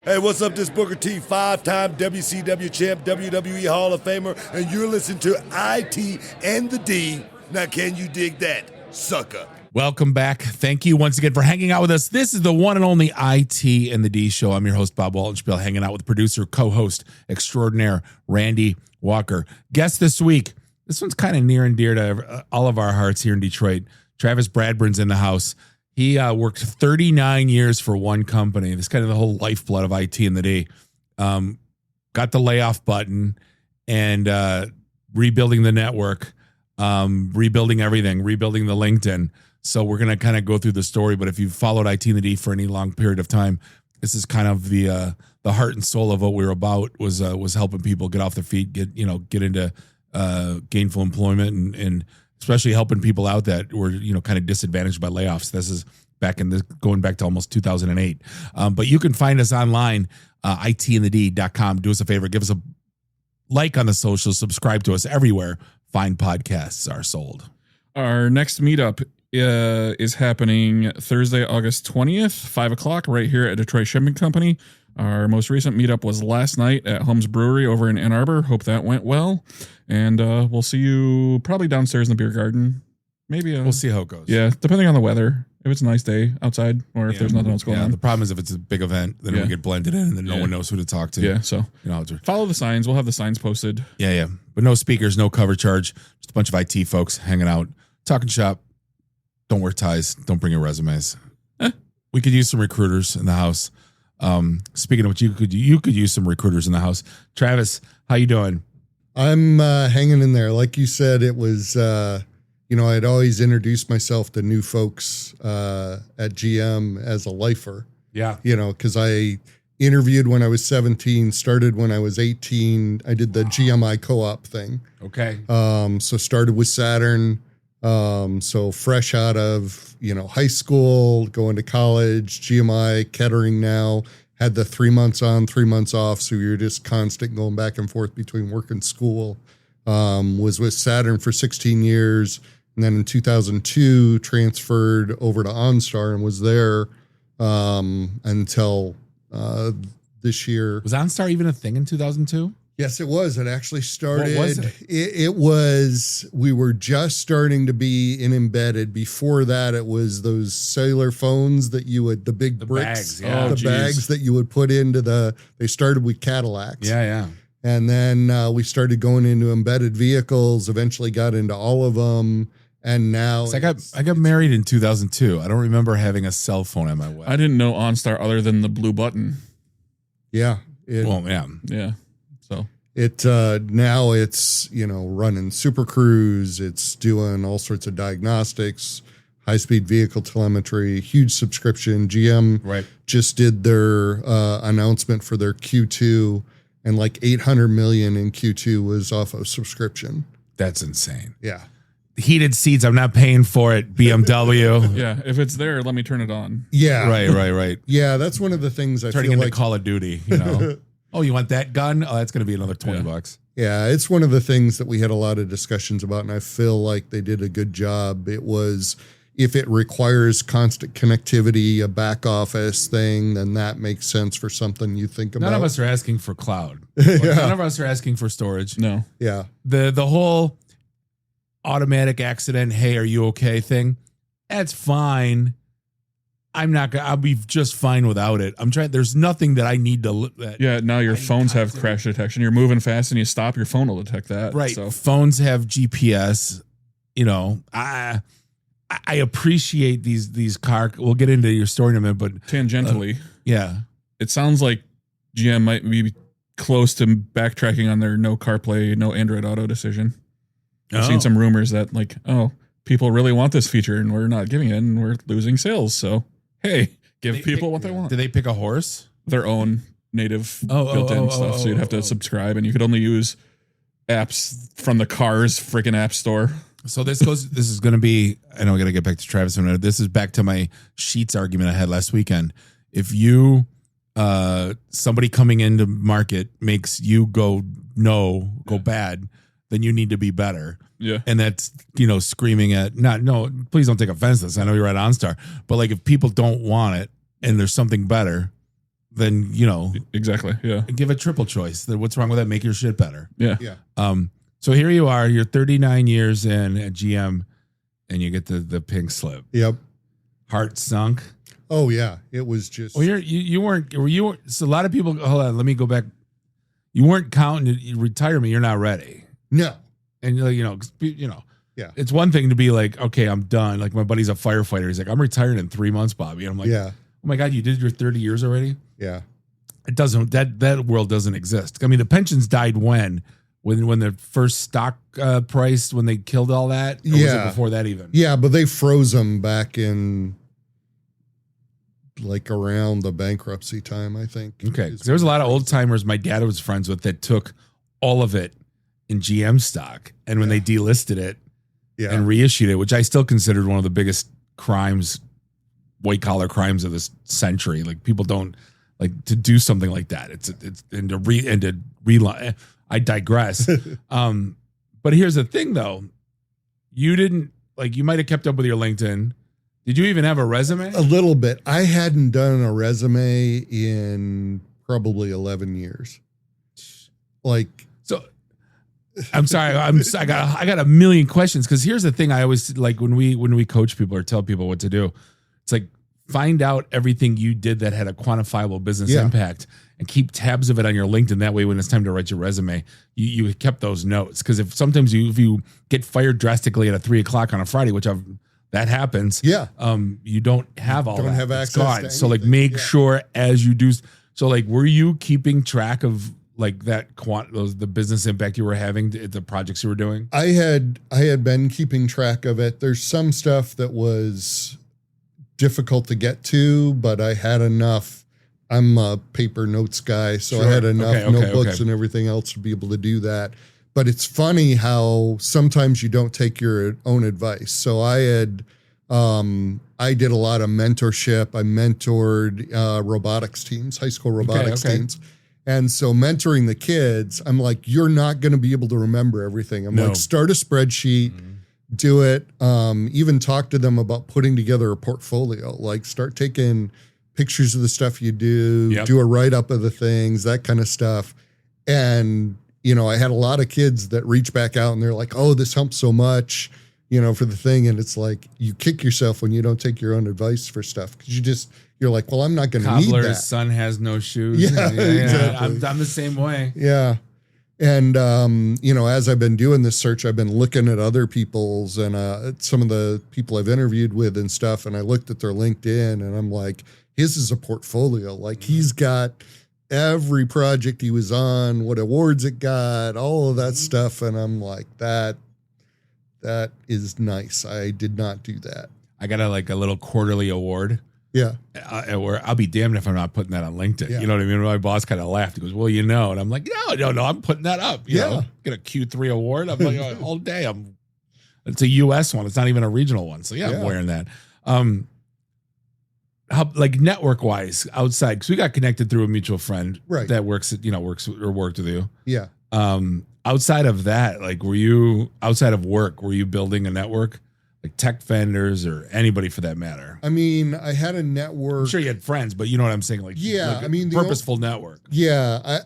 Hey, what's up? This Booker T, five-time WCW champ, WWE Hall of Famer, and you're listening to IT and the D. Now, can you dig that, sucker? Welcome back. Thank you once again for hanging out with us. This is the one and only IT and the D show. I'm your host, Bob Waltenspiel, hanging out with producer, co-host extraordinaire, Randy Walker. Guest this week, this one's kind of near and dear to all of our hearts here in Detroit. Travis Bradburn's in the house. He worked 39 years for one company. This kind of the whole lifeblood of IT and the D. Got the layoff button and rebuilding the network, rebuilding everything, rebuilding the LinkedIn. So we're going to kind of go through the story. But if you've followed IT and the D for any long period of time, this is kind of the heart and soul of what we were about was helping people get off their feet, get into gainful employment and especially helping people out that were, kind of disadvantaged by layoffs. This is going back to almost 2008. But you can find us online, itandthed.com. Do us a favor, give us a like on the socials, subscribe to us everywhere. Fine podcasts are sold. Our next meetup is happening Thursday, August 20th, 5 o'clock, right here at Detroit Shipping Company. Our most recent meetup was last night at Holmes Brewery over in Ann Arbor. Hope that went well. And we'll see you probably downstairs in the beer garden. Maybe we'll see how it goes. Yeah, depending on the weather. If it's a nice day outside or if there's nothing else going on. The problem is if it's a big event, then we get blended in and then no one knows who to talk to. Yeah, so follow the signs. We'll have the signs posted. Yeah. But no speakers, no cover charge. Just a bunch of IT folks hanging out, talking shop. Don't wear ties. Don't bring your resumes. We could use some recruiters in the house. Speaking of which, you could use some recruiters in the house. Travis, how you doing? I'm hanging in there. Like you said, it was, I'd always introduced myself to new folks at GM as a lifer. Yeah. Because I interviewed when I was 17, started when I was 18. I did the GMI co-op thing. Okay. So started with Saturn. So fresh out of, high school, going to college, GMI, Kettering now, had the 3 months on, 3 months off. So you're just constant going back and forth between work and school. Was with Saturn for 16 years. And then in 2002, transferred over to OnStar and was there until this year. Was OnStar even a thing in 2002? Yes, it was. It actually started. What was it? It was, we were just starting to be in embedded. Before that, it was those cellular phones that you would, the bricks, bags, bags that you would put into they started with Cadillacs. Yeah. And then we started going into embedded vehicles, eventually got into all of them. And now I got married in 2002. I don't remember having a cell phone at my wedding. I didn't know OnStar other than the blue button. Yeah. Yeah. So it now it's running Super Cruise. It's doing all sorts of diagnostics, high-speed vehicle telemetry, huge subscription. GM just did their announcement for their Q2, and like 800 million in Q2 was off of subscription. That's insane. Yeah. Heated seats. I'm not paying for it. BMW. yeah, if it's there, let me turn it on. Yeah. Right. Yeah, that's one of the things I Turning feel into like Call of Duty. Oh, you want that gun? Oh, that's going to be another $20. Yeah, it's one of the things that we had a lot of discussions about, and I feel like they did a good job. It was, if it requires constant connectivity, a back office thing, then that makes sense for something you think about. None of us are asking for cloud. None of us are asking for storage. No. Yeah. The whole automatic accident, hey, are you okay thing, that's fine. I'll be just fine without it. There's nothing that I need to look at. Yeah, now your phones have crash detection. You're moving fast and you stop, your phone will detect that. Right. So. Phones have GPS. I appreciate these car. We'll get into your story in a minute, but tangentially. Yeah. It sounds like GM might be close to backtracking on their no CarPlay, no Android Auto decision. I've seen some rumors that people really want this feature and we're not giving it and we're losing sales. So, hey, give people what they want. Do they pick a horse? Their own native built-in stuff. So you'd have to subscribe and you could only use apps from the car's freaking app store. So this is going to be, I know we got to get back to Travis in a minute. This is back to my Sheets argument I had last weekend. If you, somebody coming into market makes you go bad, then you need to be better. Yeah. And that's, screaming at, please don't take offense to this. I know you're at OnStar, but like if people don't want it and there's something better, then, you know, Exactly. Yeah. give a triple choice. Then what's wrong with that? Make your shit better. Yeah. Yeah. So here you are, you're 39 years in at GM and you get the pink slip. Yep. Heart sunk. Oh yeah. It was just. Well, you weren't. So a lot of people. Hold on. Let me go back. You weren't counting retirement. You're not ready. No. And you know. Yeah. It's one thing to be like, okay, I'm done. Like my buddy's a firefighter. He's like, I'm retiring in 3 months, Bobby. And I'm like, Yeah. oh my God, you did your 30 years already? Yeah. It doesn't. That world doesn't exist. I mean, the pensions died when the first stock price, when they killed all that. Or was it before that even? Yeah, but they froze them back in like around the bankruptcy time, I think. Okay. There was a lot of old timers my dad was friends with that took all of it in GM stock. And when they delisted it and reissued it, which I still considered one of the biggest crimes, white collar crimes of this century. Like people don't like to do something like that. It's I digress. But here's the thing though. You didn't you might have kept up with your LinkedIn. Did you even have a resume? A little bit. I hadn't done a resume in probably 11 years. So I'm sorry. I got a million questions because here's the thing. I always like when we coach people or tell people what to do. It's like find out everything you did that had a quantifiable business impact and keep tabs of it on your LinkedIn. That way, when it's time to write your resume, you kept those notes. Because if you get fired drastically at 3:00 on a Friday, which that happens. Yeah. You don't have all that. Don't have access to anything. So make sure as you do. So were you keeping track of the business impact you were having, the projects you were doing? I had been keeping track of it. There's some stuff that was difficult to get to, but I had enough. I'm a paper notes guy, so I had enough notebooks and everything else to be able to do that. But it's funny how sometimes you don't take your own advice. So I did a lot of mentorship. I mentored robotics teams, high school robotics teams. And so mentoring the kids, I'm like, you're not going to be able to remember everything. I'm like, start a spreadsheet, do it. Even talk to them about putting together a portfolio, like start taking pictures of the stuff you do, do a write-up of the things, that kind of stuff. And I had a lot of kids that reach back out and they're like, oh, this helps so much, for the thing. And it's like, you kick yourself when you don't take your own advice for stuff. Cause you're like, well, I'm not going to need that. Cobbler's son has no shoes. Yeah, exactly. I'm the same way. Yeah. And, as I've been doing this search, I've been looking at other people's and some of the people I've interviewed with and stuff. And I looked at their LinkedIn and I'm like, his is a portfolio. Like he's got every project he was on, what awards it got, all of that stuff. And I'm like, that is nice. I did not do that. I got a little quarterly award. Yeah. Where I'll be damned if I'm not putting that on LinkedIn. Yeah. You know what I mean? My boss kind of laughed. He goes, well, and I'm like, no, I'm putting that up. You know, get a Q3 award. I'm like, all day. It's a US one. It's not even a regional one. So I'm wearing that. How network wise outside, because we got connected through a mutual friend that worked with you. Yeah. Outside of that, were you outside of work, were you building a network? Like tech vendors or anybody for that matter? I mean, I had a network. I'm sure you had friends, but you know what I'm saying? Purposeful network. Yeah.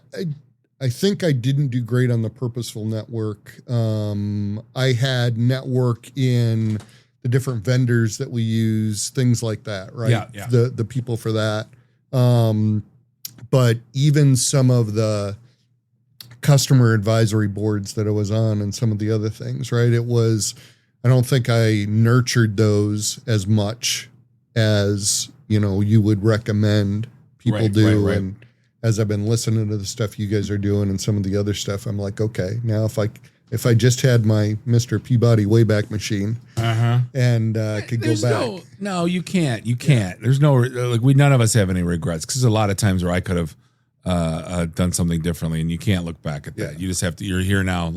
I think I didn't do great on the purposeful network. I had network in the different vendors that we use, things like that, right? Yeah. The people for that. But even some of the customer advisory boards that I was on and some of the other things, right? I don't think I nurtured those as much as, you would recommend people do. Right. And as I've been listening to the stuff you guys are doing and some of the other stuff, I'm like, okay, now if I just had my Mr. Peabody Wayback Machine and could go back. No, you can't. You can't. There's no, none of us have any regrets because there's a lot of times where I could have done something differently and you can't look back at that. Yeah. You just have to, you're here now,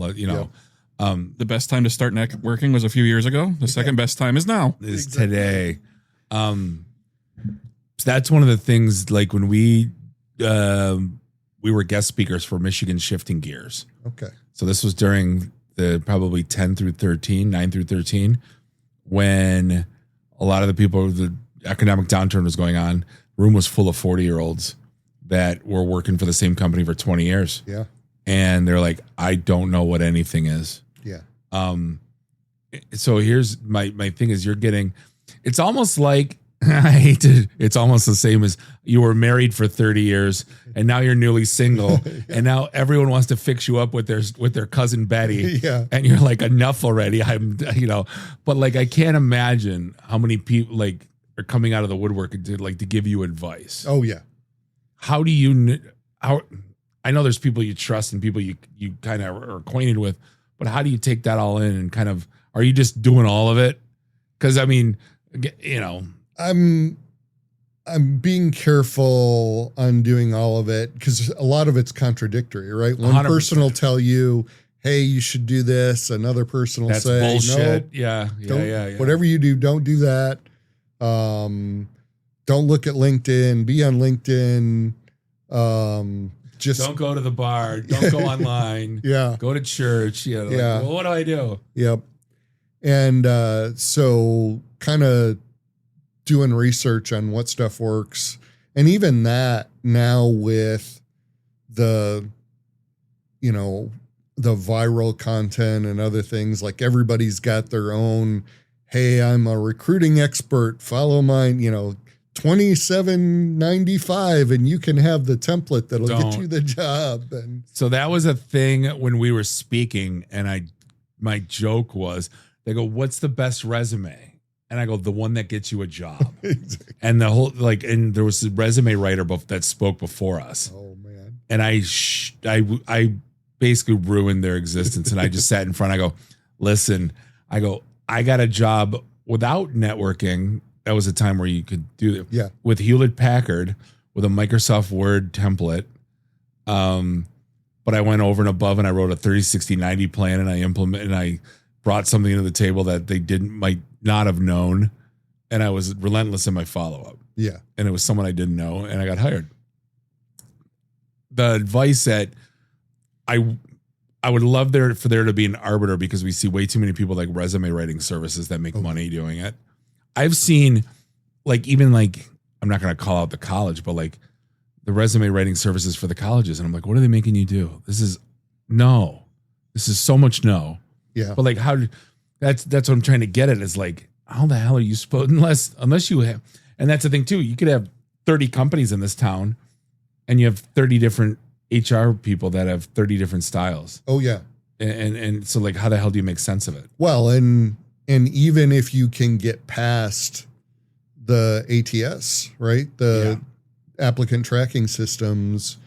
the best time to start networking was a few years ago. The second best time is now. Is today. So that's one of the things. When we were guest speakers for Michigan Shifting Gears. Okay. So this was during the probably 9 through 13, when a lot of the people, the economic downturn was going on. Room was full of 40-year-olds that were working for the same company for 20 years. Yeah. And they're like, I don't know what anything is. Yeah. So here's my thing is it's almost like, it's almost the same as you were married for 30 years and now you're newly single and now everyone wants to fix you up with their cousin Betty. Yeah. And you're like, enough already. But like, I can't imagine how many people like are coming out of the woodwork to give you advice. Oh yeah. How I know there's people you trust and people you kind of are acquainted with, but how do you take that all in and kind of, are you just doing all of it? Because I mean, I'm being careful on doing all of it because a lot of it's contradictory, right? One 100%. person will tell you, hey, you should do this. Another person will that's say, bullshit. no, Yeah. Whatever you do, don't do that. Don't look at LinkedIn, be on LinkedIn. Just don't go to the bar. Don't go online. Yeah. Go to church. Yeah. Well, what do I do? Yep. And so kind of doing research on what stuff works. And even that now with the viral content and other things, like everybody's got their own, hey, I'm a recruiting expert, follow mine, $27.95 and you can have the template that'll get you the job. And so that was a thing when we were speaking, and my joke was, they go, what's the best resume? And I go, the one that gets you a job. Exactly. And the whole and there was a resume writer that spoke before us. Oh man. And I basically ruined their existence. And I just sat in front. I go, listen, I got a job without networking. That was a time where you could do it. Yeah. With Hewlett Packard with a Microsoft Word template. But I went over and above and I wrote a 30, 60, 90 plan and I brought something to the table that they might not have known. And I was relentless in my follow-up. Yeah. And it was someone I didn't know and I got hired. The advice that I would love for there to be an arbiter, because we see way too many people like resume writing services that make money doing it. I've seen I'm not going to call out the college, but like the resume writing services for the colleges. And I'm like, what are they making you do? This is so much no. Yeah. But like, that's what I'm trying to get at, is like, how the hell are you supposed, unless you have, and that's the thing too, you could have 30 companies in this town and you have 30 different HR people that have 30 different styles. Oh yeah. And so like, how the hell do you make sense of it? Well, and even if you can get past the ATS, right? The applicant tracking systems,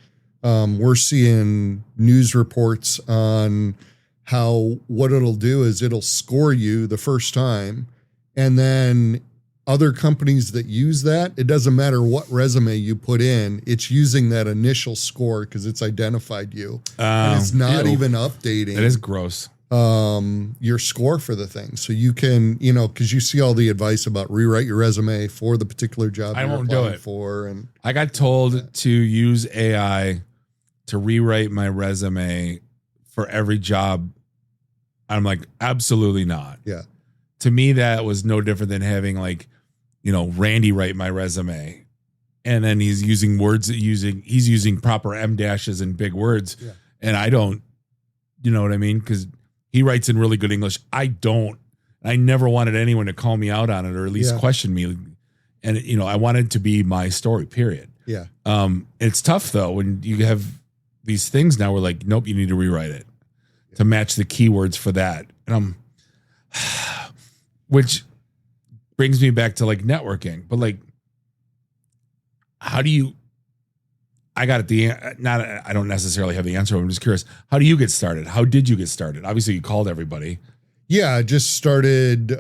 we're seeing news reports on how what it'll do is it'll score you the first time. And then other companies that use that, it doesn't matter what resume you put in, it's using that initial score because it's identified you. And it's not even updating. It is gross. Your score for the thing. So you can, because you see all the advice about rewrite your resume for the particular job I you're won't do applying it. for. And I got told to use AI to rewrite my resume for every job. I'm like, absolutely not. Yeah. To me, that was no different than having Randy write my resume. And then he's using he's using proper M dashes and big words. Yeah. And I don't, you know what I mean? Because he writes in really good English. I don't. I never wanted anyone to call me out on it or at least question me. And, I wanted it to be my story, period. Yeah. It's tough though, when you have these things now we're like, nope, you need to rewrite it to match the keywords for that. And which brings me back to like networking, but like, how do you, I don't necessarily have the answer. I'm just curious. How do you get started? How did you get started? Obviously you called everybody. Yeah. I just started,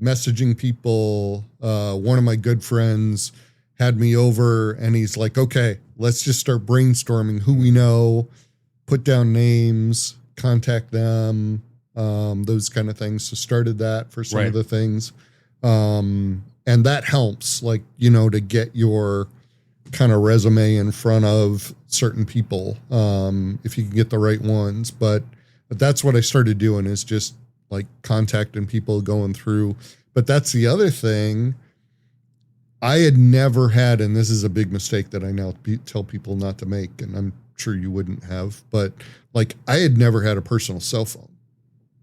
messaging people. One of my good friends had me over and he's like, okay, let's just start brainstorming who we know, put down names, contact them, those kind of things. So started that for some of the things. And that helps, to get your kind of resume in front of certain people, if you can get the right ones. But that's what I started doing, is just like contacting people, going through. But that's the other thing. I had never had, and this is a big mistake that I now tell people not to make, and I'm sure you wouldn't have, but like I had never had a personal cell phone.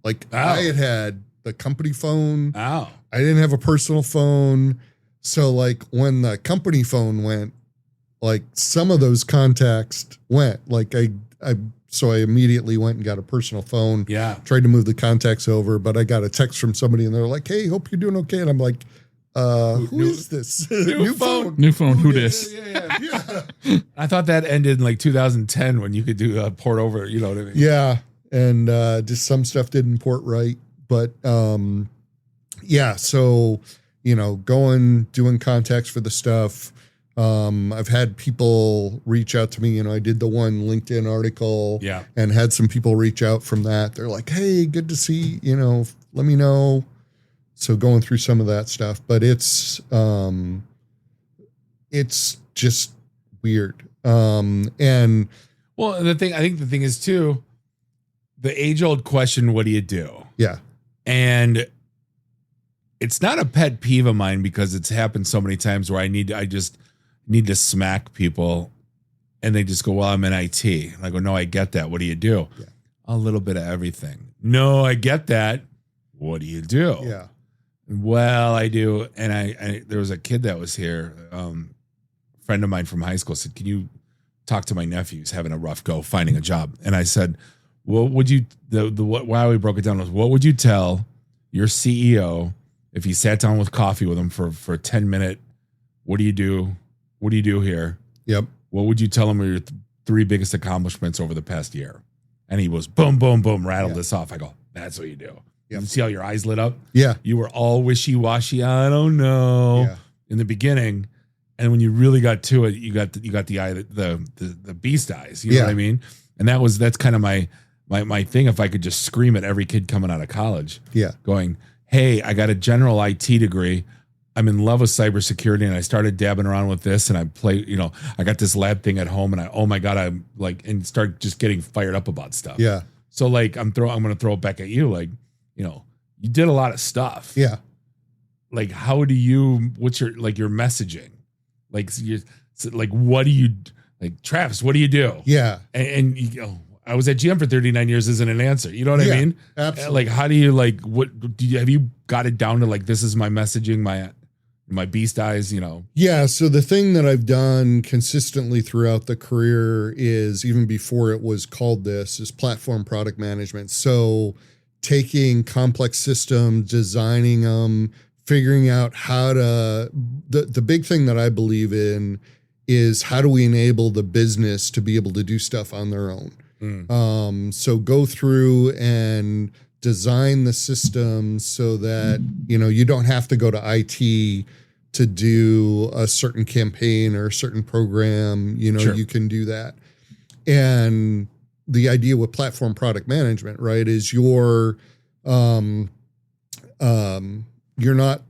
Like I had the company phone. Oh. I didn't have a personal phone. So like when the company phone went, like some of those contacts went. Like so I immediately went and got a personal phone. Yeah. Tried to move the contacts over, but I got a text from somebody and they're like, "Hey, hope you're doing okay." And I'm like, who is this? New phone. New phone. Who dis? Yeah. I thought that ended in like 2010 when you could do a port over. You know what I mean? Yeah. And just some stuff didn't port right. But yeah, so, you know, doing contacts for the stuff. I've had people reach out to me. You know, I did the one LinkedIn article and had some people reach out from that. They're like, "Hey, good to see, you know, let me know." So going through some of that stuff, but it's just weird. And well, I think the thing is too, the age old question, what do you do? Yeah. And it's not a pet peeve of mine because it's happened so many times where I just need to smack people and they just go, "Well, I'm in IT." And I go, "No, I get that. What do you do?" Yeah. "A little bit of everything." "No, I get that. What do you do?" Yeah. "Well, I do." And I there was a kid that was here, friend of mine from high school said, "Can you talk to my nephew who's having a rough go finding a job?" And I said, "What would you, why we broke it down was, what would you tell your CEO if he sat down with coffee with him for a 10-minute, what do you do? What do you do here?" Yep. "What would you tell him are your three biggest accomplishments over the past year?" And he was boom, boom, boom, rattled this off. I go, "That's what you do." Yep. You see how your eyes lit up? Yeah. You were all wishy-washy. "I don't know," in the beginning. And when you really got to it, you got the eye, the beast eyes. You know what I mean? And that's kind of my thing. If I could just scream at every kid coming out of college, going, "Hey, I got a general IT degree. I'm in love with cybersecurity, and I started dabbing around with this, and I play, you know, I got this lab thing at home, and oh my God, I'm like," and start just getting fired up about stuff. Yeah. So like I'm going to throw it back at you. Like, you know, you did a lot of stuff. Yeah. Like, what's your messaging? Like, what do you, like, Travis, what do you do? Yeah. And you go, "I was at GM for 39 years" isn't an answer. You know what I mean? Absolutely. Like, how do you, like, have you got it down to like, this is my messaging, my beast eyes, you know? Yeah. So the thing that I've done consistently throughout the career is, even before it was called this, is platform product management. So taking complex systems, designing them, figuring out how to, the big thing that I believe in is how do we enable the business to be able to do stuff on their own? So go through and design the systems so that, you know, you don't have to go to IT to do a certain campaign or a certain program. You know, you can do that. And the idea with platform product management, right, is you're not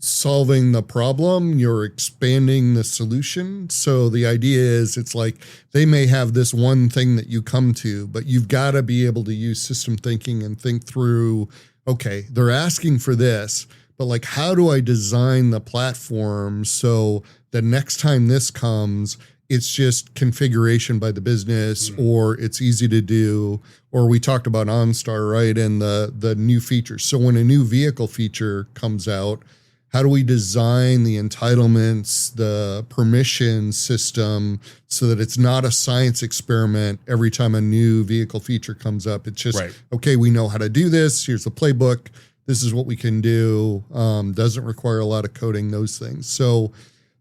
solving the problem, you're expanding the solution. So the idea is, it's like they may have this one thing that you come to, but you've got to be able to use system thinking and think through, okay, they're asking for this, but like, how do I design the platform so the next time this comes, it's just configuration by the business, or it's easy to do, or we talked about OnStar, right? And the new features. So when a new vehicle feature comes out, how do we design the entitlements, the permission system, so that it's not a science experiment every time a new vehicle feature comes up? It's just, okay, we know how to do this. Here's the playbook. This is what we can do. Doesn't require a lot of coding, those things. So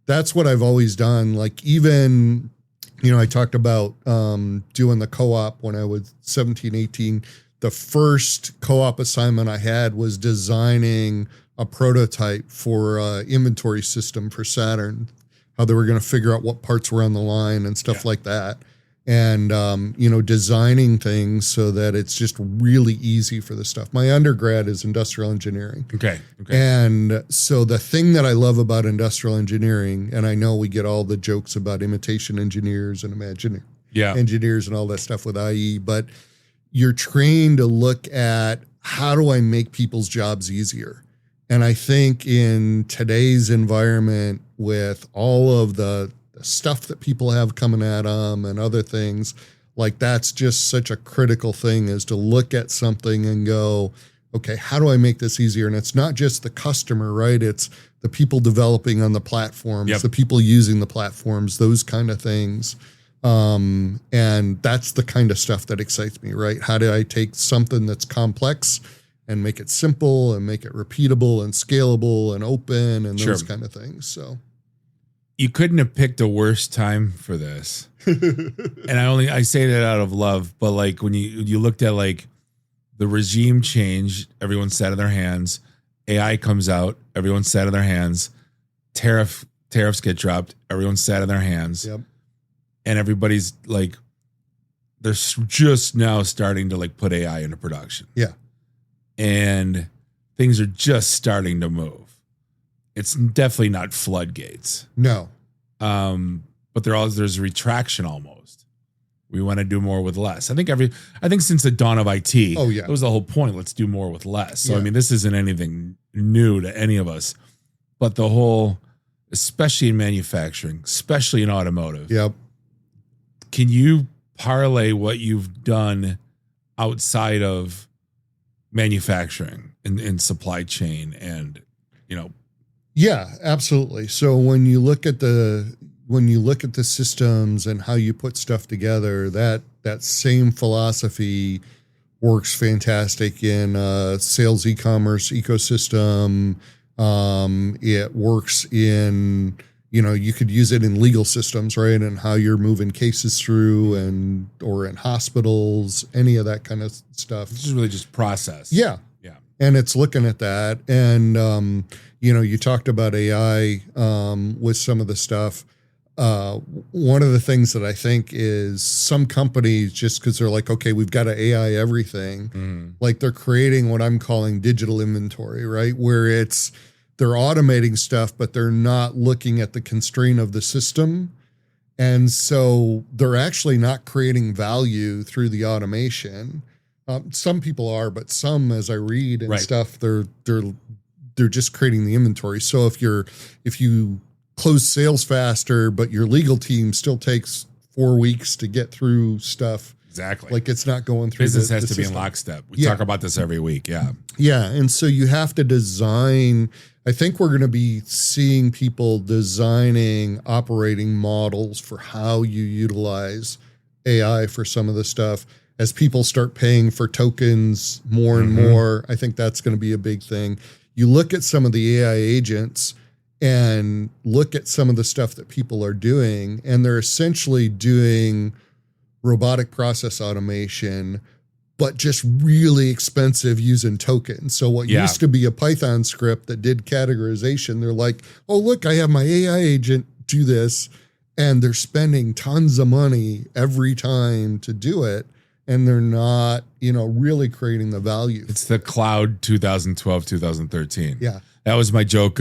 that's what I've always done. Like, even, you know, I talked about doing the co-op when I was 17, 18. The first co-op assignment I had was designing a prototype for inventory system for Saturn, how they were going to figure out what parts were on the line and stuff like that. And, you know, designing things so that it's just really easy for the stuff. My undergrad is industrial engineering. Okay. And so the thing that I love about industrial engineering, and I know we get all the jokes about imitation engineers and imaginary engineers and all that stuff with IE, but you're trained to look at, how do I make people's jobs easier? And I think in today's environment, with all of the stuff that people have coming at them and other things, like that's just such a critical thing, is to look at something and go, okay, how do I make this easier? And it's not just the customer, right? It's the people developing on the platforms, the people using the platforms, those kind of things. And that's the kind of stuff that excites me, right? How do I take something that's complex and make it simple and make it repeatable and scalable and open and those kind of things? So you couldn't have picked a worse time for this. And I say that out of love, but like when you looked at like the regime change, everyone sat on their hands. AI comes out, everyone sat on their hands. Tariffs get dropped, everyone sat on their hands. Yep. And everybody's like, they're just now starting to like put AI into production. Yeah. And things are just starting to move. It's definitely not floodgates. No. But there's retraction almost. We want to do more with less. I think since the dawn of IT, that was the whole point. Let's do more with less. So, I mean, this isn't anything new to any of us, but the whole, especially in manufacturing, especially in automotive. Yep. Can you parlay what you've done outside of manufacturing in supply chain and, Yeah, absolutely. So when you look at the systems and how you put stuff together, that same philosophy works fantastic in sales e-commerce ecosystem. It works in, you could use it in legal systems, right? And how you're moving cases through or in hospitals, any of that kind of stuff. This is really just process. Yeah. Yeah. And it's looking at that. And, you talked about AI with some of the stuff. One of the things that I think is some companies, just because they're like, okay, we've got to AI everything, like they're creating what I'm calling digital inventory, right? Where they're automating stuff, but they're not looking at the constraint of the system. And so they're actually not creating value through the automation. Some people are, but some, as I read and stuff, they're just creating the inventory. So if you close sales faster, but your legal team still takes 4 weeks to get through stuff. Exactly. Like it's not going through. Business has to be in lockstep. We talk about this every week. Yeah. Yeah. And so you have to design. I think we're going to be seeing people designing operating models for how you utilize AI for some of the stuff. As people start paying for tokens more and more, I think that's going to be a big thing. You look at some of the AI agents and look at some of the stuff that people are doing, and they're essentially doing robotic process automation, but just really expensive using tokens. So what used to be a Python script that did categorization, they're like, oh, look, I have my AI agent do this, and they're spending tons of money every time to do it. And they're not, really creating the value. It's the cloud 2012, 2013. Yeah. That was my joke.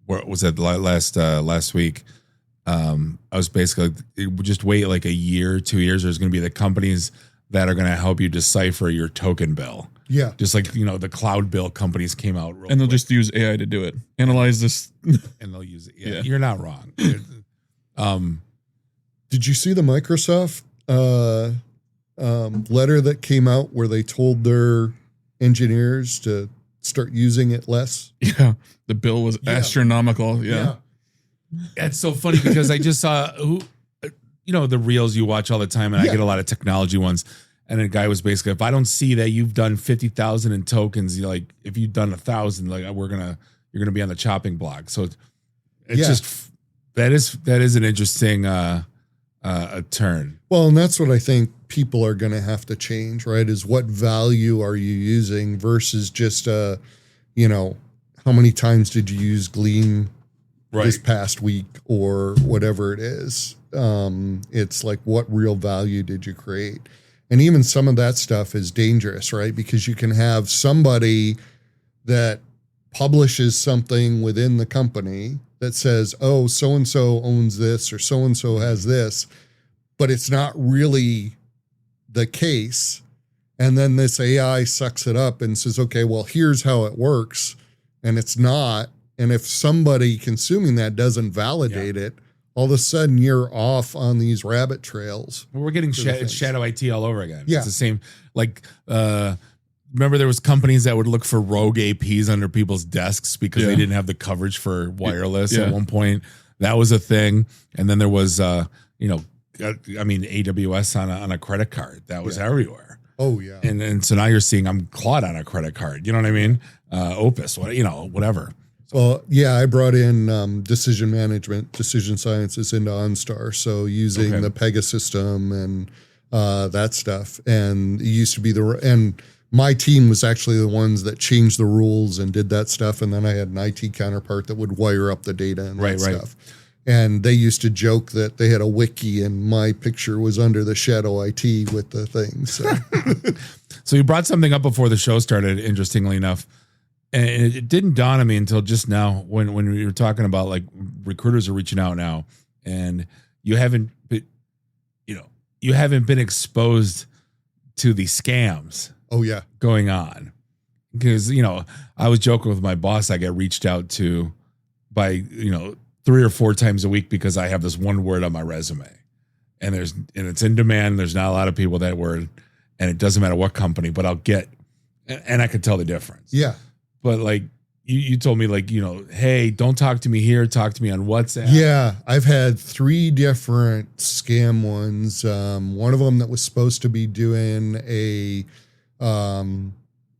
What was that last week? I was basically just wait like a year, 2 years. There's going to be the companies that are going to help you decipher your token bill. Yeah. Just like, the cloud bill companies came out. And they'll just use AI to do it. Analyze this. And they'll use it. Yeah. You're not wrong. Did you see the Microsoft letter that came out where they told their engineers to start using it less? Yeah. The bill was astronomical. Yeah. It's so funny because I just saw the reels you watch all the time, and I get a lot of technology ones. And a guy was basically, if I don't see that you've done 50,000 in tokens, like if you've done 1,000, like you're gonna be on the chopping block. So it's just that is an interesting a turn. Well, and that's what I think people are going to have to change, right? Is what value are you using versus just how many times did you use Glean this past week or whatever it is. It's like, what real value did you create? And even some of that stuff is dangerous, right? Because you can have somebody that publishes something within the company that says, oh, so-and-so owns this or so-and-so has this, but it's not really the case. And then this AI sucks it up and says, okay, well, here's how it works. and it's not. And if somebody consuming that doesn't validate it, all of a sudden you're off on these rabbit trails. We're getting it's shadow IT all over again. Yeah. It's the same. Like, remember there was companies that would look for rogue APs under people's desks because they didn't have the coverage for wireless at one point. That was a thing. And then there was, AWS on a credit card. That was everywhere. Oh, yeah. And so now you're seeing I'm Claude on a credit card. You know what I mean? Opus, whatever. Well, yeah, I brought in decision management, decision sciences into OnStar. So using the Pega system and that stuff. And it used to be and my team was actually the ones that changed the rules and did that stuff. And then I had an IT counterpart that would wire up the data and that stuff. And they used to joke that they had a wiki and my picture was under the shadow IT with the thing. So, so you brought something up before the show started, interestingly enough. And it didn't dawn on me until just now when we were talking about like recruiters are reaching out now and you haven't been exposed to the scams. Oh yeah. Going on. Because, I was joking with my boss. I get reached out to by, 3 or 4 times a week because I have this one word on my resume and it's in demand. There's not a lot of people that word and it doesn't matter what company, but I'll get, and I could tell the difference. Yeah. But like you told me hey, don't talk to me here. Talk to me on WhatsApp. Yeah. I've had 3 different scam ones. One of them that was supposed to be doing a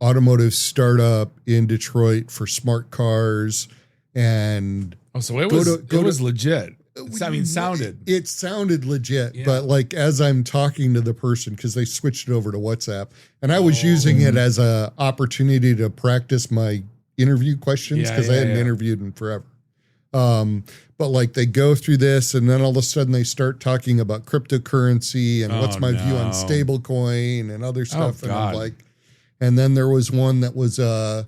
automotive startup in Detroit for smart cars. And so it was legit. Sounded. It sounded legit, but like as I'm talking to the person, because they switched it over to WhatsApp, and I was using it as a opportunity to practice my interview questions because I hadn't interviewed in forever. But like they go through this, and then all of a sudden they start talking about cryptocurrency and what's my view on stablecoin and other stuff. And I'm like, and then there was one that was a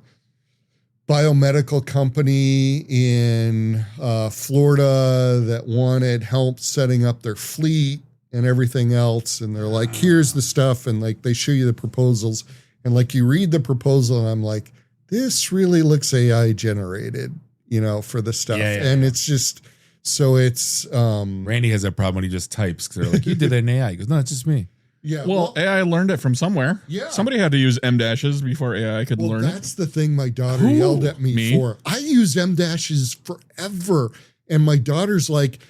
biomedical company in Florida that wanted help setting up their fleet and everything else. And they're like, here's the stuff. And like, they show you the proposals and like, you read the proposal and I'm like, this really looks AI generated, for the stuff. And it's just, so it's, Randy has that problem when he just types. Cause they're like, you did that in AI. He goes, no, it's just me. Yeah. Well, AI learned it from somewhere. Yeah. Somebody had to use M dashes before AI could learn it. That's the thing my daughter yelled at me for. I use M dashes forever. And my daughter's like,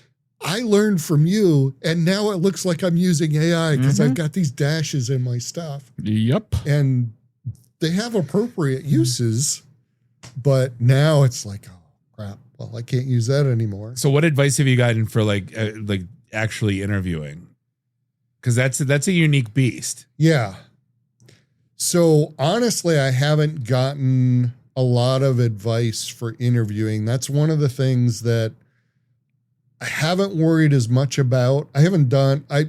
I learned from you. And now it looks like I'm using AI because I've got these dashes in my stuff. Yep. And they have appropriate uses. But now it's like, oh, crap. Well, I can't use that anymore. So what advice have you gotten for like actually interviewing? Because that's a unique beast. Yeah. So honestly, I haven't gotten a lot of advice for interviewing. That's one of the things that I haven't worried as much about. I haven't done, I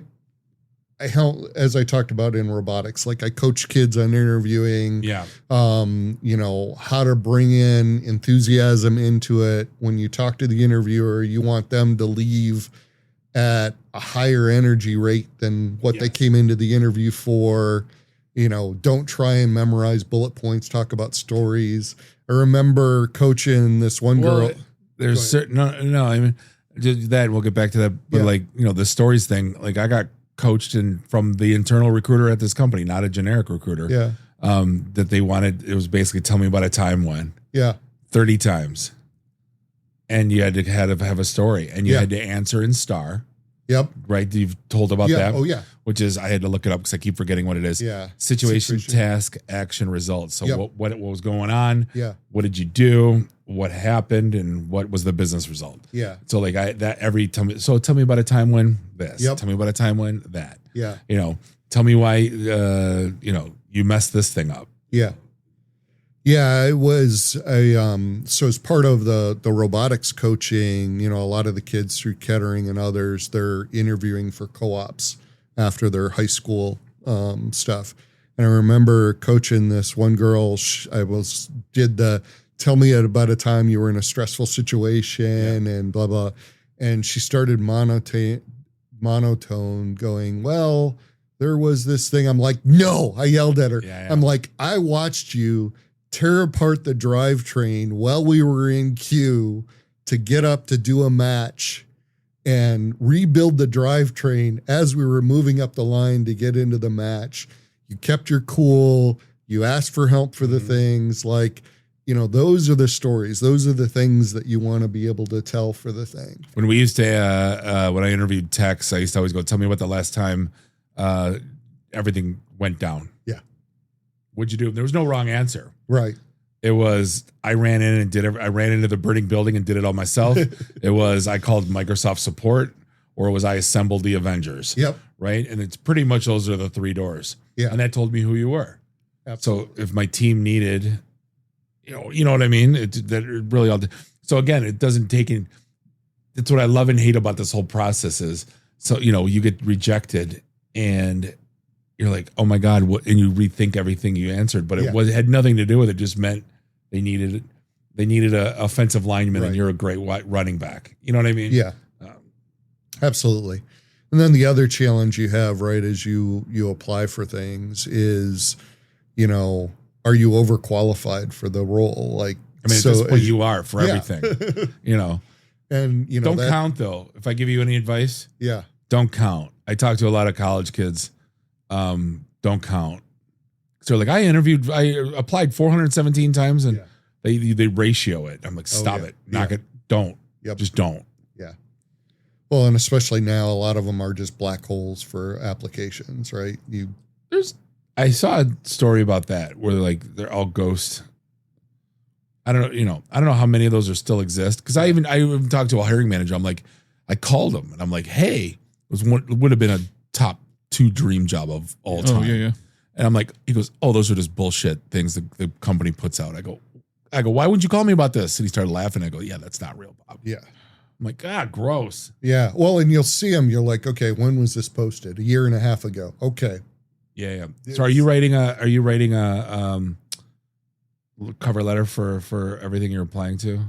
help, as I talked about in robotics, like I coach kids on interviewing, how to bring in enthusiasm into it. When you talk to the interviewer, you want them to leave at a higher energy rate than what they came into the interview for. Don't try and memorize bullet points, talk about stories. I remember coaching this one girl. There's certain, I mean, that we'll get back to that. But the stories thing, like I got coached from the internal recruiter at this company, not a generic recruiter. Yeah. That they wanted, it was basically tell me about a time when. Yeah. 30 times. And you had to have a story and you had to answer in STAR. Yep. Right. You've told about that. Oh yeah. Which is, I had to look it up because I keep forgetting what it is. Yeah. Situation, task, action, results. So what was going on? Yeah. What did you do? What happened? And what was the business result? Yeah. So like every time. So tell me about a time when this. Yep. Tell me about a time when that. Yeah. Tell me why. You messed this thing up. Yeah. Yeah, it was so as part of the robotics coaching, a lot of the kids through Kettering and others, they're interviewing for co-ops after their high school stuff. And I remember coaching this one girl. Tell me about a time you were in a stressful situation and blah, blah. And she started monotone going, well, there was this thing. I'm like, no, I yelled at her. Yeah. I'm like, I watched you tear apart the drivetrain while we were in queue to get up to do a match and rebuild the drivetrain as we were moving up the line to get into the match. You kept your cool. You asked for help for the things. Like, you know, those are the stories. Those are the things that you want to be able to tell for the thing. When we used to, when I interviewed techs, I used to always go, tell me about the last time everything went down. Yeah. What'd you do? There was no wrong answer. Right. It was, I ran in and did it. I ran into the burning building and did it all myself. It was, I called Microsoft support, or it was I assembled the Avengers. Yep. Right. And it's pretty much, those are the three doors. Yeah. And that told me who you were. Absolutely. So if my team needed, you know what I mean? That really all. So again, it doesn't take in. That's what I love and hate about this whole process is, so, you know, you get rejected and you're like, oh my God, what? And you rethink everything you answered, but it had nothing to do with it. Just meant they needed a offensive lineman, and you're a great running back. You know what I mean? Yeah, absolutely. And then the other challenge you have, right, as you apply for things is, you know, are you overqualified for the role? Like, I mean, at this point you are for everything, you know. And, you know, don't count though. If I give you any advice, don't count. I talk to a lot of college kids. Don't count. So like I applied 417 times and they ratio it. I'm like, stop it, knock it. Don't, just don't. Yeah. Well, and especially now, a lot of them are just black holes for applications, right? I saw a story about that where they're all ghosts. I don't know how many of those are still exist. Cause I even talked to a hiring manager. I'm like, I called him and I'm like, hey, it would have been a top 2 dream job of all time. Oh, yeah. And I'm like, he goes, oh, those are just bullshit things the company puts out. I go, why wouldn't you call me about this? And he started laughing. I go, yeah, that's not real, Bob. Yeah. I'm like, gross. Yeah. Well, and you'll see them. You're like, okay, when was this posted? 1.5 years ago. Okay. Yeah. So are you writing a cover letter for everything you're applying to?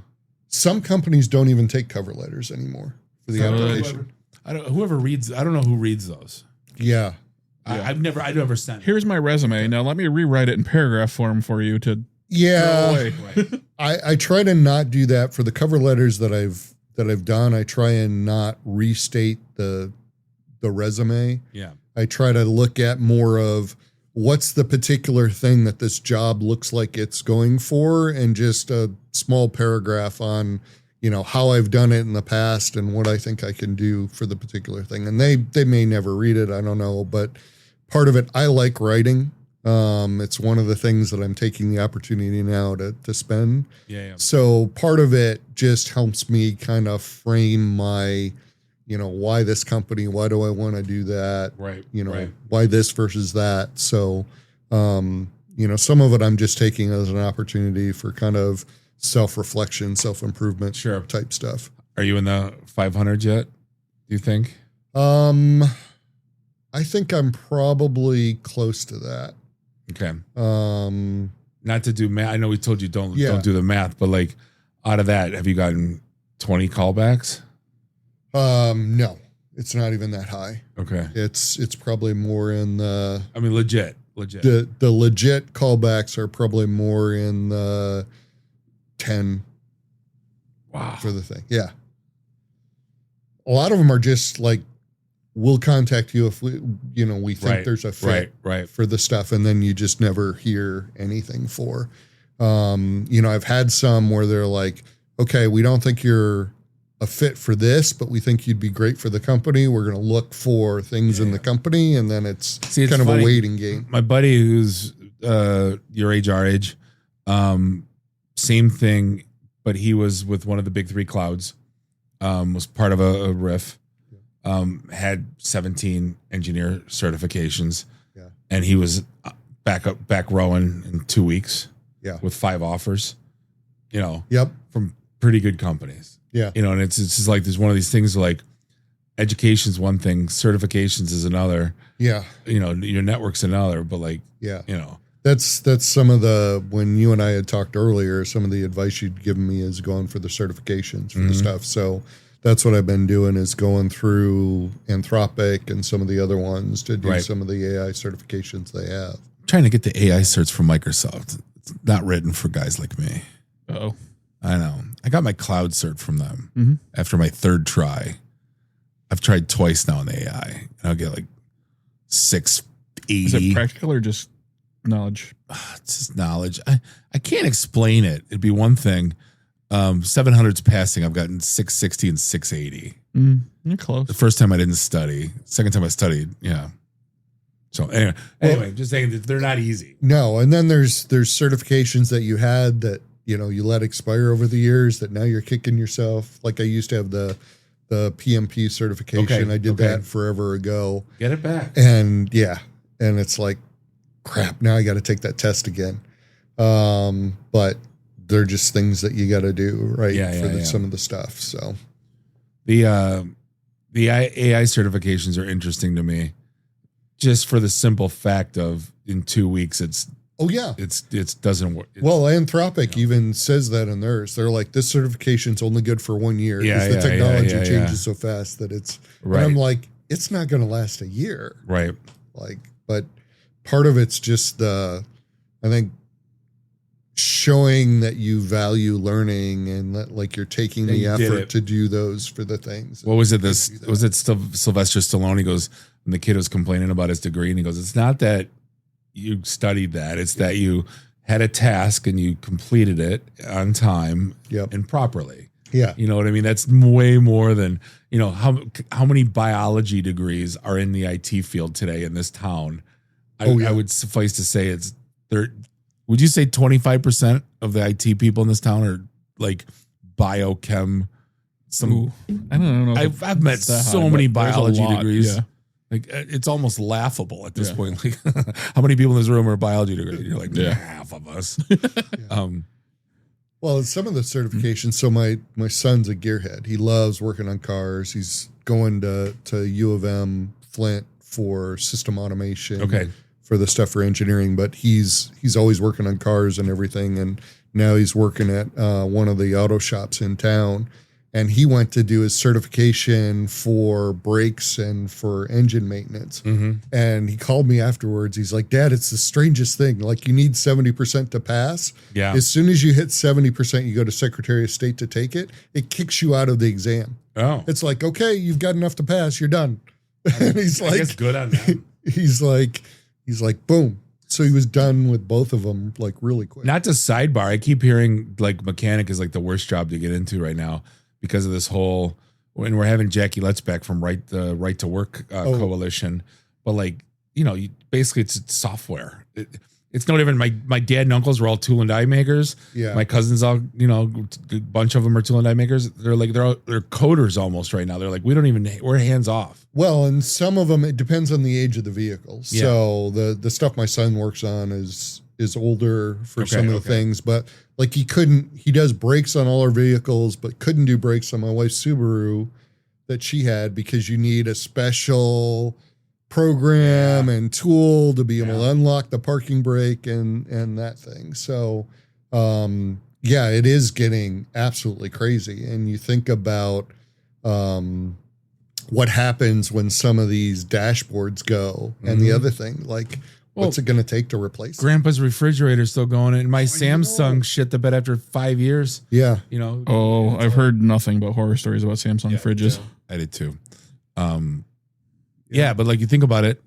Some companies don't even take cover letters anymore for the application. I don't know who reads those. Yeah. I've never sent. Here's my resume. Now let me rewrite it in paragraph form for you to throw away. I try to not do that for the cover letters that I've done. I try and not restate the resume. Yeah. I try to look at more of what's the particular thing that this job looks like it's going for, and just a small paragraph on, you know, how I've done it in the past and what I think I can do for the particular thing. And they may never read it. I don't know. But part of it, I like writing. It's one of the things that I'm taking the opportunity now to spend. Yeah. So part of it just helps me kind of frame my, you know, why this company, why do I want to do that? Right. You know, why this versus that. So, you know, some of it I'm just taking as an opportunity for kind of self-reflection, self-improvement type stuff. Are you in the 500 yet? Do you think? I think I'm probably close to that. Okay. Not to do math. I know we told you don't do the math, but like out of that, have you gotten 20 callbacks? No, it's not even that high. Okay. It's probably more in the, I mean, legit. The legit callbacks are probably more in the 10. Wow. For the thing. Yeah. A lot of them are just like, we'll contact you if we think there's a fit for the stuff. And then you just never hear anything for, you know, I've had some where they're like, okay, we don't think you're a fit for this, but we think you'd be great for the company. We're going to look for things in the company. And then it's kind of funny. A waiting game. My buddy who's your age, our age, same thing, but he was with one of the big 3 clouds, was part of a RIF, had 17 engineer certifications, and he was back rowing in 2 weeks, with 5 offers, you know, from pretty good companies. Yeah. You know, and it's just like, there's one of these things like education's one thing, certifications is another. Yeah. You know, your network's another, but like, you know, that's some of the, when you and I had talked earlier, some of the advice you'd given me is going for the certifications for the stuff. So that's what I've been doing, is going through Anthropic and some of the other ones to do some of the AI certifications they have. I'm trying to get the AI certs from Microsoft. not written for guys like me. Oh, I know. I got my cloud cert from them mm-hmm. after my third try. I've tried twice now in the AI, and I'll get like 680. Is it practical or just knowledge? It's just knowledge. I can't explain it. It'd be one thing. 700's passing. I've gotten 660 and 680. You're close. The first time I didn't study. Second time I studied. Yeah. So anyway, just saying that they're not easy. No, and then there's certifications that you had that you let expire over the years that now you're kicking yourself. Like I used to have the PMP certification. Okay, I did that forever ago. Get it back. And and it's like, crap, now I got to take that test again. But they're just things that you got to do, right? Some of the stuff. So the AI certifications are interesting to me, just for the simple fact of in 2 weeks it's doesn't work. Well, Anthropic even says that in theirs. They're like, this certification's only good for 1 year because the technology changes so fast that it's. Right. And I'm like, it's not going to last a year, right? Like, but part of it's just I think, showing that you value learning and that like you're taking the effort to do those for the things. What was it? Was it Sylvester Stallone? He goes, when the kid was complaining about his degree, and he goes, it's not that you studied that, it's that you had a task and you completed it on time and properly. Yeah. You know what I mean? That's way more than, how many biology degrees are in the IT field today in this town. I would suffice to say it's there. Would you say 25% of the IT people in this town are like biochem? I don't know. I've met so many biology degrees. Yeah. Like it's almost laughable at this point. Like how many people in this room are biology degrees? You're like half of us. Well, some of the certifications. So my son's a gearhead. He loves working on cars. He's going to U of M Flint for system automation. Okay. For the stuff for engineering, but he's always working on cars and everything. And now he's working at one of the auto shops in town. And he went to do his certification for brakes and for engine maintenance. Mm-hmm. And he called me afterwards. He's like, Dad, it's the strangest thing. Like you need 70% to pass. Yeah. As soon as you hit 70%, you go to Secretary of State to take it. It kicks you out of the exam. Oh. It's like, okay, you've got enough to pass. You're done. And he's like, that's good on that. He's like, boom. So he was done with both of them like really quick. Not to sidebar. I keep hearing like mechanic is like the worst job to get into right now because of this whole, when we're having Jackie Let's back from Right to Work Coalition. But like, basically it's software. It's no different. My dad and uncles were all tool and die makers. Yeah. My cousins all, a bunch of them are tool and die makers. They're like, they're coders almost right now. They're like, we're hands off. Well, and some of them, it depends on the age of the vehicle. Yeah. So the stuff my son works on is older for some of the things, but like he does brakes on all our vehicles, but couldn't do brakes on my wife's Subaru that she had because you need a special program and tool to be able to unlock the parking brake and that thing. So, it is getting absolutely crazy. And you think about what happens when some of these dashboards go and the other thing, like what's it going to take to replace Grandpa's refrigerator's still going, and my Samsung shit the bed after 5 years. Yeah. Oh, I've heard nothing but horror stories about Samsung fridges. I did too. Yeah, but like you think about it,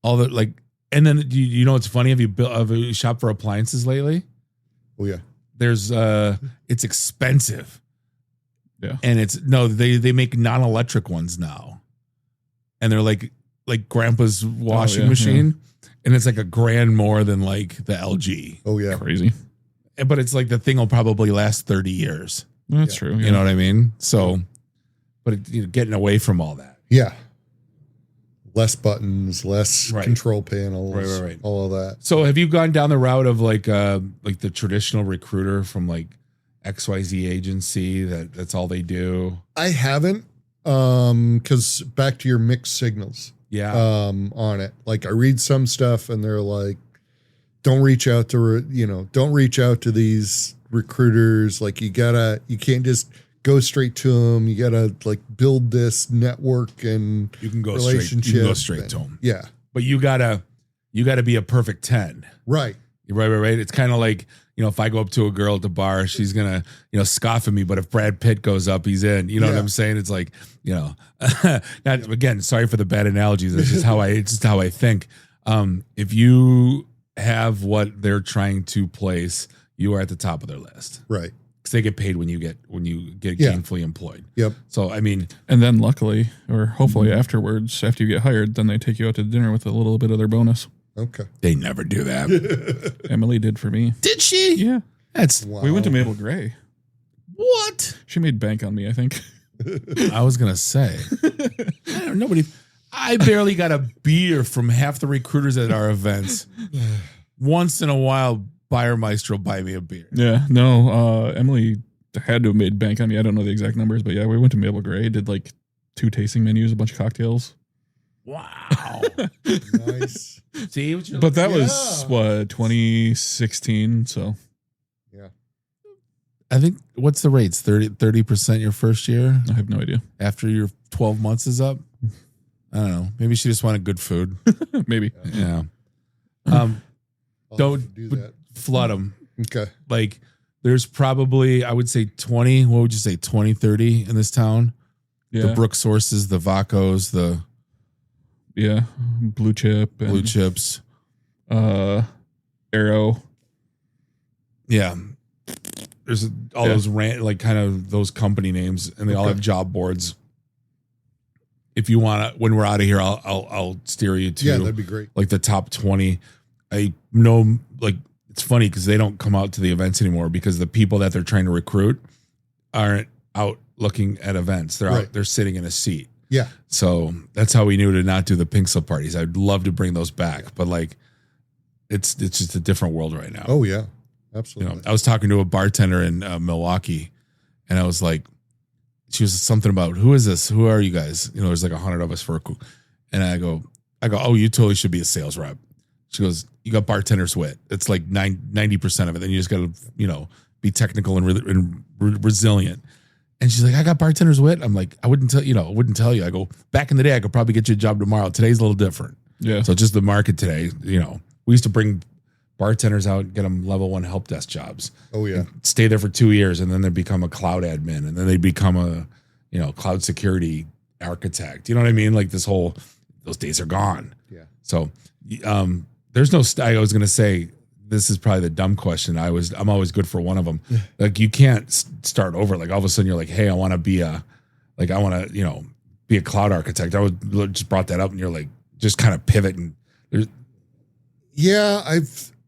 all the like, and then what's funny? Have you shopped for appliances lately? Oh yeah. There's it's expensive. Yeah, and they make non-electric ones now, and they're like Grandpa's washing machine, and it's like $1,000 more than like the LG. Oh yeah, crazy. But it's like the thing will probably last 30 years. That's true. Yeah. You know what I mean? So, but getting away from all that. Yeah. Less buttons, less control panels, right. all of that. So have you gone down the route of like the traditional recruiter from like XYZ agency that's all they do? I haven't, because back to your mixed signals. Yeah. On it. Like I read some stuff and they're like, don't reach out to these recruiters. Like you can't just go straight to them. You gotta like build this network and you can go relationship. You can go straight to them. Yeah, but you gotta be a perfect 10. Right. Right. It's kind of like, if I go up to a girl at the bar, she's gonna, scoff at me. But if Brad Pitt goes up, he's in. You know what I'm saying? It's like, not again. Sorry for the bad analogies. It's just how I think. If you have what they're trying to place, you are at the top of their list, Right. Because they get paid when you get gainfully employed. Yep. So I mean, And then luckily, or hopefully afterwards, after you get hired, then they take you out to dinner with a little bit of their bonus. Okay. they never do that. Emily did for me. Did she? Yeah. That's Wow. We went to Mabel Gray. what She made bank on me, I think. I was gonna say. I barely got a beer from half the recruiters at our events. Once in a while, Bayermeister will buy me a beer. Yeah. No, Emily had to have made bank on me. I don't know the exact numbers, but yeah, we went to Mabel Gray, did like 2 tasting menus, a bunch of cocktails. Wow. Nice. See what you're But that Yeah. was what, 2016. So Yeah. I think what's the rates? 30% your first year I have no idea. after your 12 months is up? I don't know. Maybe she just wanted good food. Maybe. Yeah. I'll Don't have to do that. flood them. Okay. Like there's probably, I would say 20, what would you say? 20, 30 in this town? Yeah. The Brook Sources, the Vacos, the Yeah. Blue chip. And, Blue Chips. Arrow. Yeah. There's all those kind of those company names, and they all have job boards. If you want to, when we're out of here, I'll steer you to That'd be great. like the top 20. I know, like, it's funny because they don't come out to the events anymore because the people that they're trying to recruit aren't out looking at events. They're Right. out, they're sitting in a seat. Yeah. So that's how we knew to not do the pink slip parties. I'd love to bring those back, but like, it's just a different world right now. Oh yeah. Absolutely. I was talking to a bartender in Milwaukee, and I was like, she was something about, who is this? Who are you guys? There's like 100 of us and I go, oh, you totally should be a sales rep. She goes, you got bartender's wit. It's like 90% of it. Then you just got to, be technical and resilient. And she's like, I got bartender's wit. I'm like, I wouldn't tell you. I go, back in the day, I could probably get you a job tomorrow. Today's a little different. Yeah. So just the market today, we used to bring bartenders out, get them level 1 help desk jobs. Oh yeah. Stay there for 2 years, and then they become a cloud admin, and then they become a cloud security architect. You know what I mean? Like those days are gone. Yeah. So there's no. I was gonna say this is probably the dumb question. I'm always good for one of them. Like you can't start over. Like all of a sudden you're like, hey, I want to be a cloud architect. I would just brought that up, and you're like, just kind of pivot and. Yeah,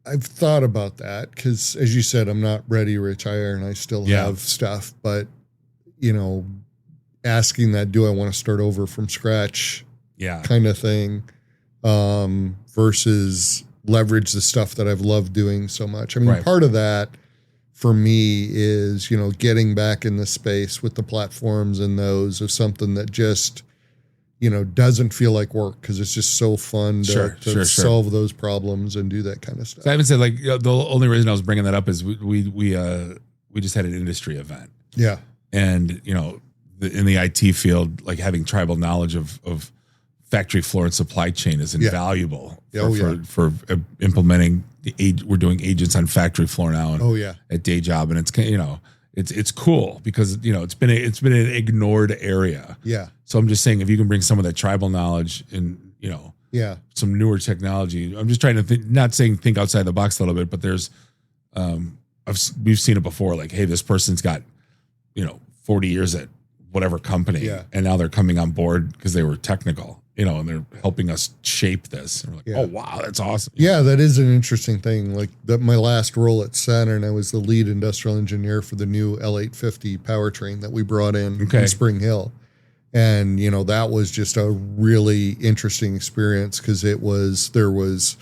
I've thought about that because, as you said, I'm not ready to retire and I still have stuff. But, asking that, do I want to start over from scratch kind of thing versus leverage the stuff that I've loved doing so much. I mean, part of that for me is, getting back in the space with the platforms and those of something that just, doesn't feel like work because it's just so fun to solve those problems and do that kind of stuff. So I haven't said the only reason I was bringing that up is we just had an industry event. Yeah. And, in the IT field, like having tribal knowledge of factory floor and supply chain is invaluable for implementing we're doing agents on factory floor now and at day job. And it's cool because, it's been an ignored area. Yeah. So I'm just saying, if you can bring some of that tribal knowledge and, some newer technology, I'm just trying to not saying think outside the box a little bit, but there's, we've seen it before. Like, hey, this person's got, 40 years at whatever company, and now they're coming on board because they were technical, and they're helping us shape this. And we're like, oh wow, that's awesome. Yeah, that is an interesting thing. Like my last role at Saturn, I was the lead industrial engineer for the new L850 powertrain that we brought in Spring Hill. And, that was just a really interesting experience because there was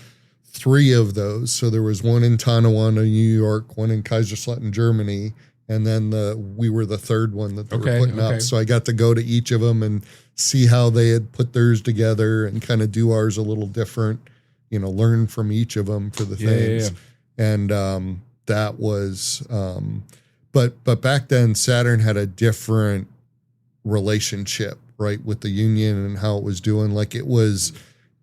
3 of those. So there was one in Tonawanda, New York, one in Kaiserslautern, Germany, and then we were the 3rd one that they were putting up. So I got to go to each of them and see how they had put theirs together and kind of do ours a little different, learn from each of them for the things. And that was, but back then Saturn had a different relationship, right, with the union and how it was doing. Like it was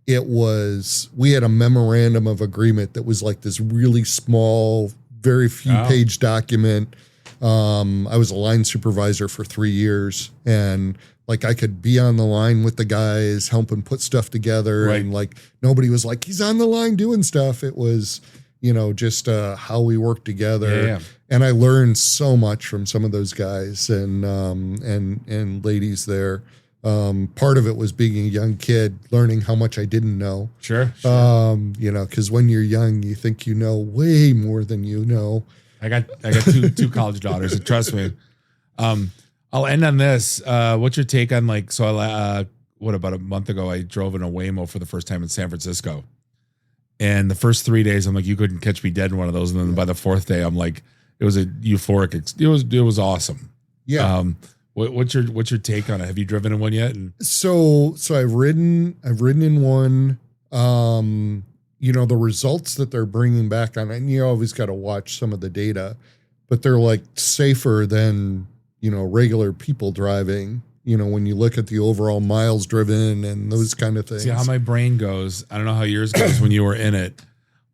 we had a memorandum of agreement that was like this really small, very few page document. I was a line supervisor for 3 years, and like I could be on the line with the guys, helping put stuff together. Right. And like, nobody was like, he's on the line doing stuff. It was, just how we worked together. Yeah. And I learned so much from some of those guys and ladies there. Part of it was being a young kid, learning how much I didn't know. Sure. Because when you're young, you think you know way more than you know. I got two college daughters, and trust me. I'll end on this. What's your take on about a month ago, I drove in a Waymo for the first time in San Francisco. And the first 3 days, I'm like, you couldn't catch me dead in one of those. And then by the fourth day, I'm like, it was a euphoric. It was awesome. Yeah. What's your take on it? Have you driven in one yet? And So I've ridden in one. The results that they're bringing back on it, and you always got to watch some of the data, but they're like safer than, regular people driving, when you look at the overall miles driven and those kind of things. See how my brain goes. I don't know how yours goes when you were in it.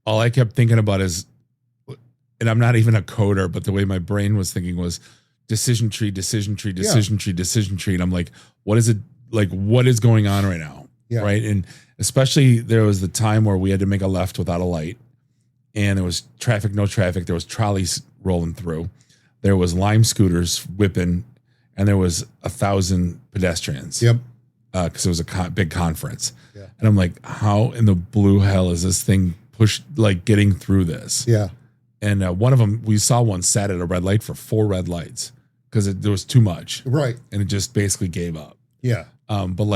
All I kept thinking about is, and I'm not even a coder, but the way my brain was thinking was decision tree. And I'm like, what is it? Like, what is going on right now? Yeah. Right. And especially there was the time where we had to make a left without a light, and there was traffic, no traffic. There was trolleys rolling through. There was Lime scooters whipping, and there was 1,000 pedestrians. Yep. Because it was a big conference. Yeah. And I'm like, how in the blue hell is this thing getting through this? Yeah. And one of them, we saw one sat at a red light for 4 red lights because there was too much. Right. And it just basically gave up. Yeah. But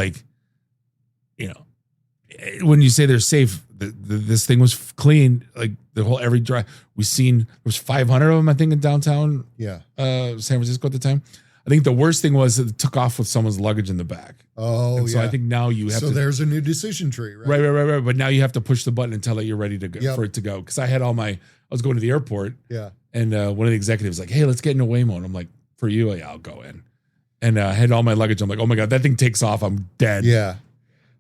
when you say they're safe, this thing was clean. Like the whole every drive there was 500 of them, I think, in downtown. Yeah. San Francisco at the time. I think the worst thing was that it took off with someone's luggage in the back. Oh, and so yeah. I think now you have So there's a new decision tree, right? Right. But now you have to push the button and tell it you're ready to go for it to go. Because I was going to the airport. Yeah. And one of the executives was like, hey, let's get in a Waymo. And I'm like, for you, yeah, I'll go in. And I had all my luggage. I'm like, oh my God, that thing takes off. I'm dead. Yeah.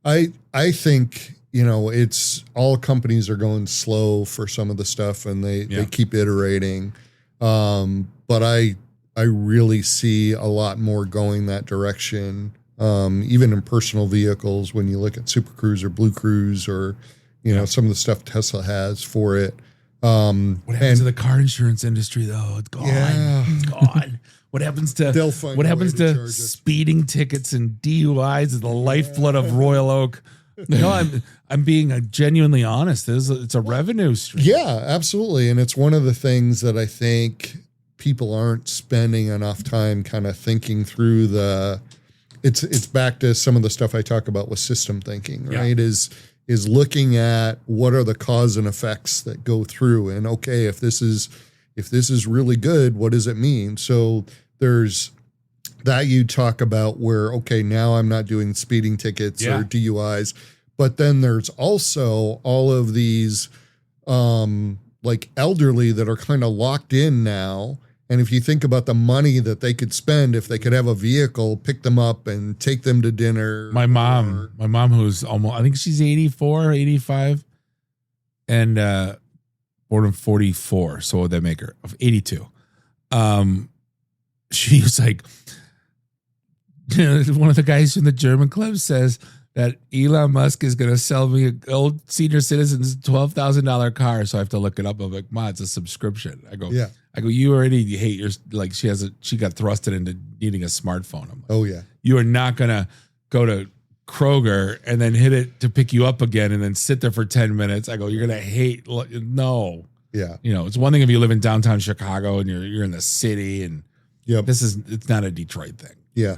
I think, it's all companies are going slow for some of the stuff, and they keep iterating. But I really see a lot more going that direction. Even in personal vehicles, when you look at Super Cruise or Blue Cruise or, some of the stuff Tesla has for it. What happens to the car insurance industry though? It's gone. Yeah. It's gone. What happens to to speeding tickets and DUIs is the lifeblood of Royal Oak. No, I'm being genuinely honest. It's a revenue stream. Yeah, absolutely. And it's one of the things that I think people aren't spending enough time kind of thinking through it's back to some of the stuff I talk about with system thinking, right? Yeah. Is looking at what are the cause and effects that go through, and okay, if this is really good, what does it mean? So there's that you talk about where, okay, now I'm not doing speeding tickets or DUIs, but then there's also all of these like elderly that are kind of locked in now. And if you think about the money that they could spend if they could have a vehicle, pick them up and take them to dinner. My mom, who's almost, I think she's 84, 85, and born in 44. So what would that make her? Of 82. She was like, one of the guys from the German club says that Elon Musk is going to sell me an old senior citizen's $12,000 car. So I have to look it up. I'm like, Ma, it's a subscription. I go, you already hate your, like she got thrusted into needing a smartphone. I'm like, oh yeah. You are not going to go to Kroger and then hit it to pick you up again and then sit there for 10 minutes. I go, you're going to hate, no. Yeah. It's one thing if you live in downtown Chicago and you're in the city and it's not a Detroit thing. Yeah.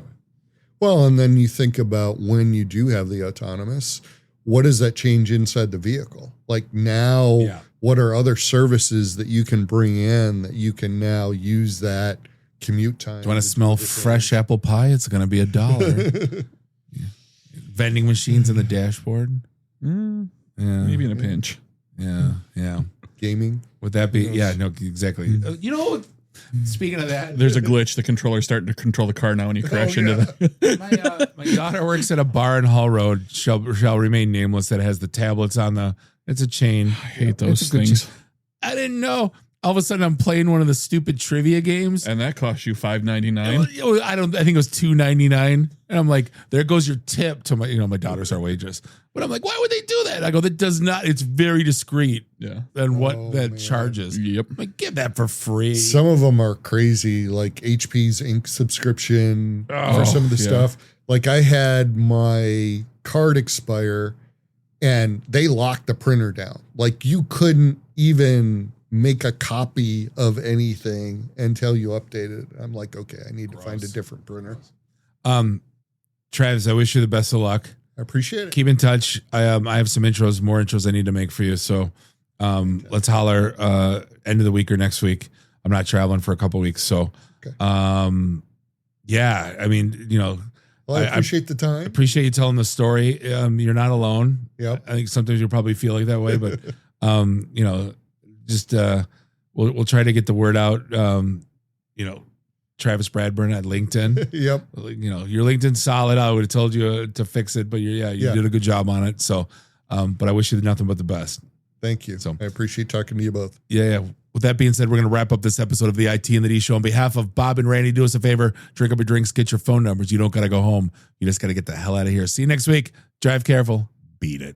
Well, and then you think about when you do have the autonomous, what does that change inside the vehicle? Like now, what are other services that you can bring in that you can now use that commute time? Do you want to smell fresh apple pie? It's going to be $1. Vending machines in the dashboard. Maybe in a pinch. Yeah. Gaming. Would that be? Yeah, no, exactly. Speaking of that, There's a glitch. The controller's starting to control the car now when you crash into the. my daughter works at a bar in Hall Road, shall remain nameless, that has the tablets on the, it's a chain. I hate those It's a good things. chain. I didn't know. All of a sudden I'm playing one of the stupid trivia games. And that costs you $5.99. I think it was $2.99. And I'm like, there goes your tip to my daughter's our waitress. But I'm like, why would they do that? I go, that does not, it's very discreet Yeah. than what Oh, that man. charges. Yep. I'm like, give that for free. Some of them are crazy, like HP's ink subscription for some of the yeah. stuff. Like I had my card expire and they locked the printer down. Like you couldn't even make a copy of anything until you updated it. I'm like, okay, I need to find a different printer. Travis, I wish you the best of luck. I appreciate it. Keep in touch. I have some more intros I need to make for you. So let's holler end of the week or next week. I'm not traveling for a couple weeks. So Okay. yeah, I mean, Well, I appreciate the time. appreciate you telling the story. You're not alone. Yep. I think sometimes you'll probably feel like that way, but just we'll try to get the word out. Travis Bradburn at LinkedIn. Yep. Your LinkedIn's solid. I would have told you to fix it, but you did a good job on it. So, but I wish you nothing but the best. Thank you. So- I appreciate talking to you both. Yeah. With that being said, we're going to wrap up this episode of the IT and the D Show. On behalf of Bob and Randy, do us a favor, drink up your drinks, get your phone numbers. You don't got to go home. You just got to get the hell out of here. See you next week. Drive careful. Beat it.